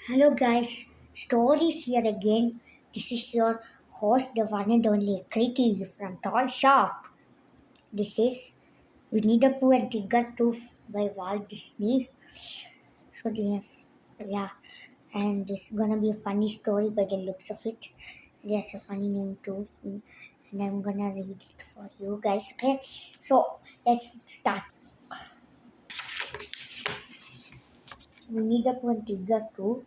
Hello guys, Stories here again. This is your host, the one and only Kriti from Toy Shop. This is Winnie the Pooh and Tigger Tooth by Walt Disney. So yeah, and this is gonna be a funny story by the looks of it. There's a funny name too, and I'm gonna read it for you guys. Okay, so let's start. Winnie the Pooh and Tigger Tooth.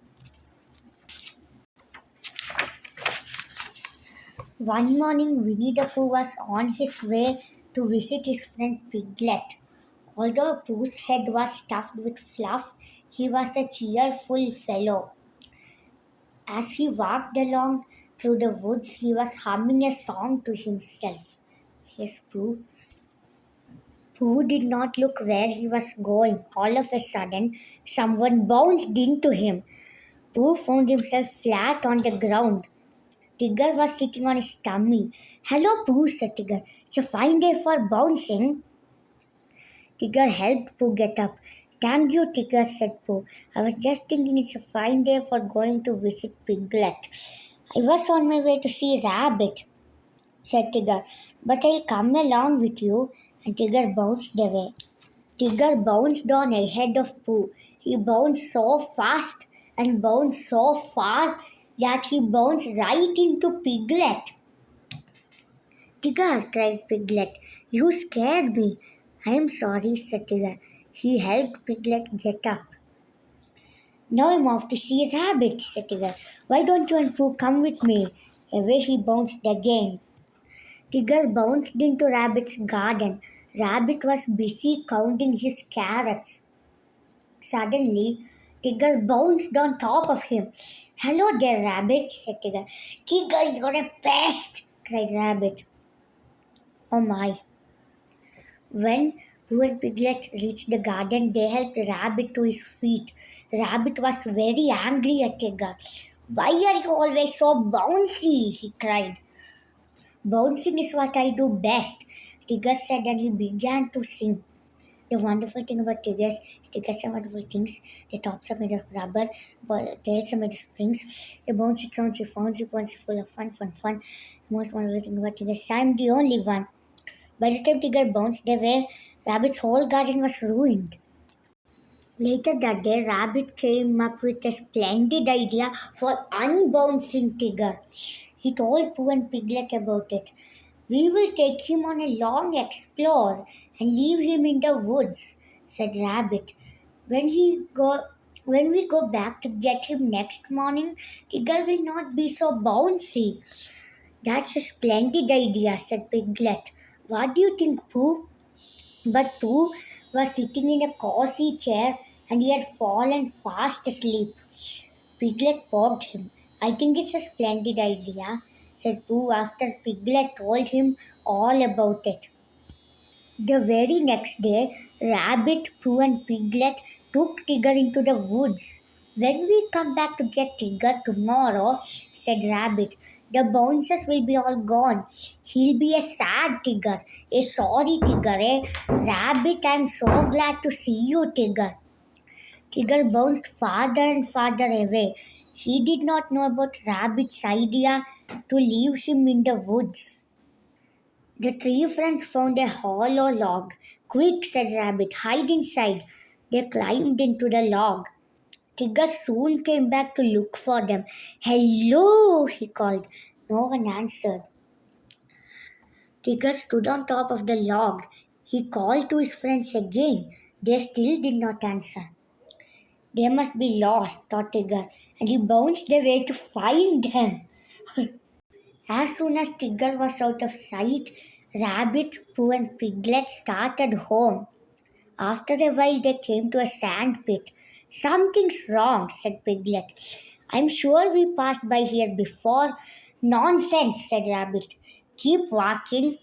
One morning, Winnie the Pooh was on his way to visit his friend Piglet. Although Pooh's head was stuffed with fluff, he was a cheerful fellow. As he walked along through the woods, he was humming a song to himself. Yes, Pooh. Pooh did not look where he was going. All of a sudden, someone bounced into him. Pooh found himself flat on the ground. Tigger was sitting on his tummy. Hello, Pooh, said Tigger. It's a fine day for bouncing. Tigger helped Pooh get up. Thank you, Tigger, said Pooh. I was just thinking it's a fine day for going to visit Piglet. I was on my way to see Rabbit, said Tigger, but I'll come along with you. And Tigger bounced away. Tigger bounced on ahead of Pooh. He bounced so fast and bounced so far that he bounced right into Piglet. Tigger, cried Piglet, you scared me. I am sorry, said Tigger. He helped Piglet get up. Now I'm off to see Rabbit, said Tigger. Why don't you and Pooh come with me? Away he bounced again. Tigger bounced into Rabbit's garden. Rabbit was busy counting his carrots. Suddenly, Tigger bounced on top of him. Hello there, Rabbit, said Tigger. Tigger, you're a pest, cried Rabbit. Oh my. When Pooh and Piglet reached the garden, they helped Rabbit to his feet. Rabbit was very angry at Tigger. Why are you always so bouncy? He cried. Bouncing is what I do best, Tigger said, and he began to sing. The wonderful thing about tigers, tigers are wonderful things. Their tops are made of rubber, but tails are made of springs. Their bones are sounds, phones, bones are full of fun. The most wonderful thing about tigers, I'm the only one. By the time Tigger bounced away, Rabbit's whole garden was ruined. Later that day, Rabbit came up with a splendid idea for unbouncing Tigger. He told Pooh and Piglet about it. We will take him on a long explore and leave him in the woods, said Rabbit. When he go when we go back to get him next morning, Tigger will not be so bouncy. That's a splendid idea, said Piglet. What do you think, Pooh? But Pooh was sitting in a cozy chair and he had fallen fast asleep. Piglet poked him. I think it's a splendid idea, said Pooh after Piglet told him all about it. The very next day, Rabbit, Pooh, and Piglet took Tigger into the woods. When we come back to get Tigger tomorrow, said Rabbit, the bouncers will be all gone. He'll be a sad Tigger, a sorry Tigger, eh? Rabbit, I'm so glad to see you, Tigger. Tigger bounced farther and farther away. He did not know about Rabbit's idea to leave him in the woods. The three friends found a hollow log. Quick, said Rabbit, hide inside. They climbed into the log. Tigger soon came back to look for them. Hello, he called. No one answered. Tigger stood on top of the log. He called to his friends again. They still did not answer. They must be lost, thought Tigger, and he bounced away to find them. As soon as Tigger was out of sight, Rabbit, Pooh, and Piglet started home. After a while, they came to a sand pit. Something's wrong, said Piglet. I'm sure we passed by here before. Nonsense, said Rabbit. Keep walking.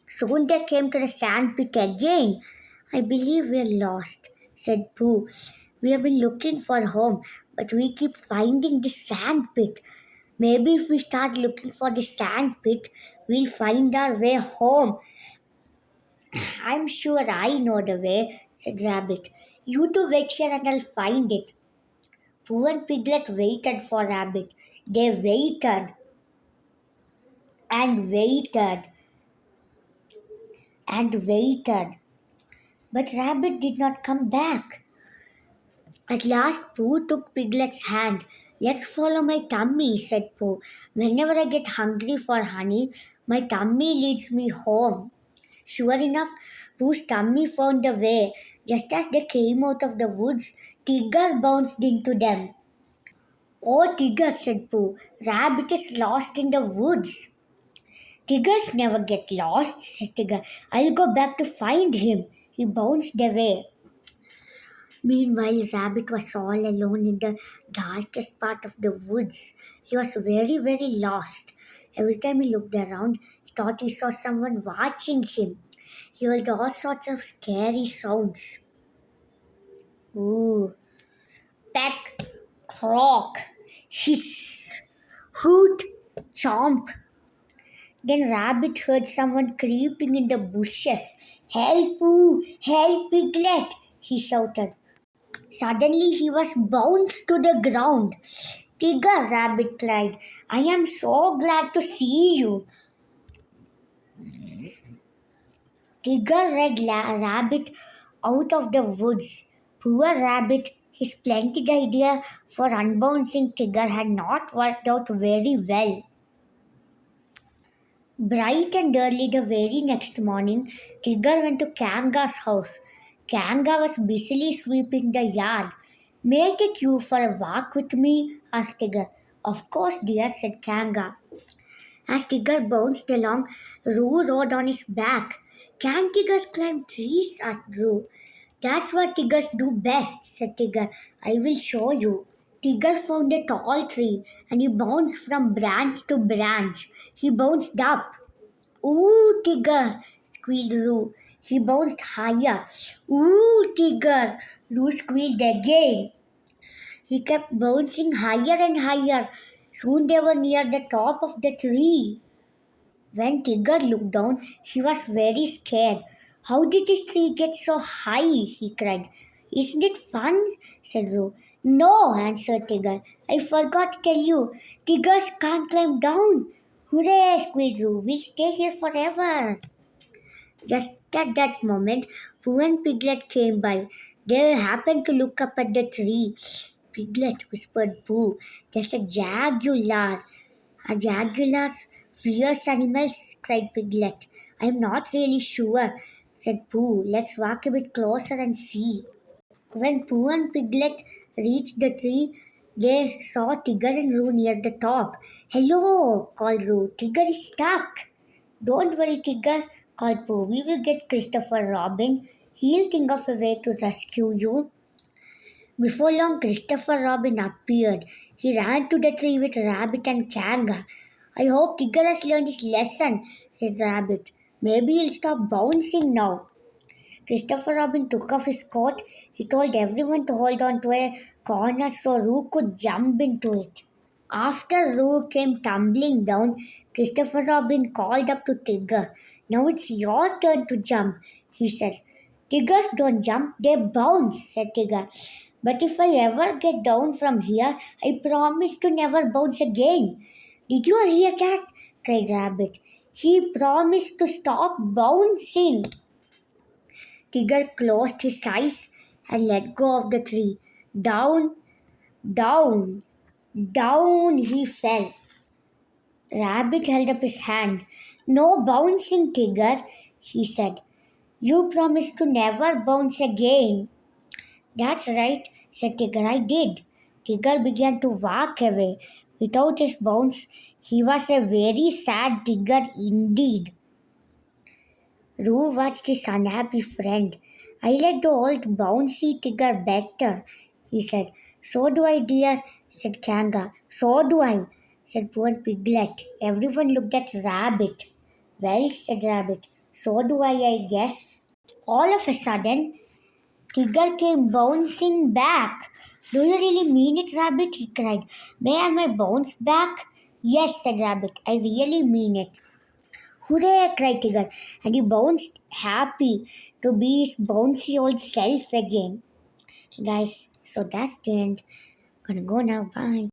Soon they came to the sand pit again. I believe we're lost, said Pooh. We have been looking for home, but we keep finding the sand pit. Maybe if we start looking for the sand pit, we'll find our way home. I'm sure I know the way, said Rabbit. You two wait here and I'll find it. Pooh and Piglet waited for Rabbit. They waited and waited and waited. But Rabbit did not come back. At last, Pooh took Piglet's hand. Let's follow my tummy, said Pooh. Whenever I get hungry for honey, my tummy leads me home. Sure enough, Pooh's tummy found the way. Just as they came out of the woods, Tigger bounced into them. Oh, Tigger, said Pooh, Rabbit is lost in the woods. Tiggers never get lost, said Tigger. I'll go back to find him. He bounced away. Meanwhile, Rabbit was all alone in the darkest part of the woods. He was very, very lost. Every time he looked around, he thought he saw someone watching him. He heard all sorts of scary sounds. Ooh, peck, croak, hiss, hoot, chomp. Then Rabbit heard someone creeping in the bushes. Help, Pooh! Help, Piglet! He shouted. Suddenly he was bounced to the ground. Tigger, Rabbit cried, I am so glad to see you. Tigger led Rabbit out of the woods. Poor Rabbit, his splendid idea for unbouncing Tigger had not worked out very well. Bright and early the very next morning, Tigger went to Kanga's house. Kanga was busily sweeping the yard. May I take you for a walk with me? Asked Tigger. Of course, dear, said Kanga. As Tigger bounced along, Roo rode on his back. Can tigers climb trees? Asked Roo. That's what tigers do best, said Tigger. I will show you. Tigger found a tall tree and he bounced from branch to branch. He bounced up. Ooh, Tigger, squealed Roo. He bounced higher. Ooh, Tigger, Roo squealed again. He kept bouncing higher and higher. Soon they were near the top of the tree. When Tigger looked down, he was very scared. How did this tree get so high? He cried. Isn't it fun? Said Roo. No, answered Tigger. I forgot to tell you. Tigers can't climb down. Hooray, squealed Roo. We'll stay here forever. Just at that moment, Pooh and Piglet came by. They happened to look up at the tree. Piglet, whispered Pooh, there's a jaguar. A jaguar's fierce animals, cried Piglet. I'm not really sure, said Pooh. Let's walk a bit closer and see. When Pooh and Piglet reached the tree, they saw Tigger and Roo near the top. Hello, called Roo. Tigger is stuck. Don't worry, Tigger, called Pooh. We will get Christopher Robin. He'll think of a way to rescue you. Before long, Christopher Robin appeared. He ran to the tree with Rabbit and Kanga. I hope Tigger has learned his lesson, said Rabbit. Maybe he'll stop bouncing now. Christopher Robin took off his coat. He told everyone to hold on to a corner so Roo could jump into it. After Roo came tumbling down, Christopher Robin called up to Tigger. Now it's your turn to jump, he said. Tigers don't jump, they bounce, said Tigger. But if I ever get down from here, I promise to never bounce again. Did you hear that? Cried Rabbit. He promised to stop bouncing. Tigger closed his eyes and let go of the tree. Down, down, down he fell. Rabbit held up his hand. No bouncing, Tigger, he said. You promised to never bounce again. That's right, said Tigger. I did. Tigger began to walk away. Without his bounce, he was a very sad Tigger indeed. Roo watched his unhappy friend. I like the old bouncy Tigger better, he said. So do I, dear, said Kanga. So do I, said poor Piglet. Everyone looked at Rabbit. Well, said Rabbit, so do I guess. All of a sudden, Tigger came bouncing back. Do you really mean it, Rabbit? He cried. May I have my bounce back? Yes, said Rabbit. I really mean it. Hooray, cried Tigger, and he bounced happy to be his bouncy old self again. Guys, so that's the end. Gonna go now. Bye.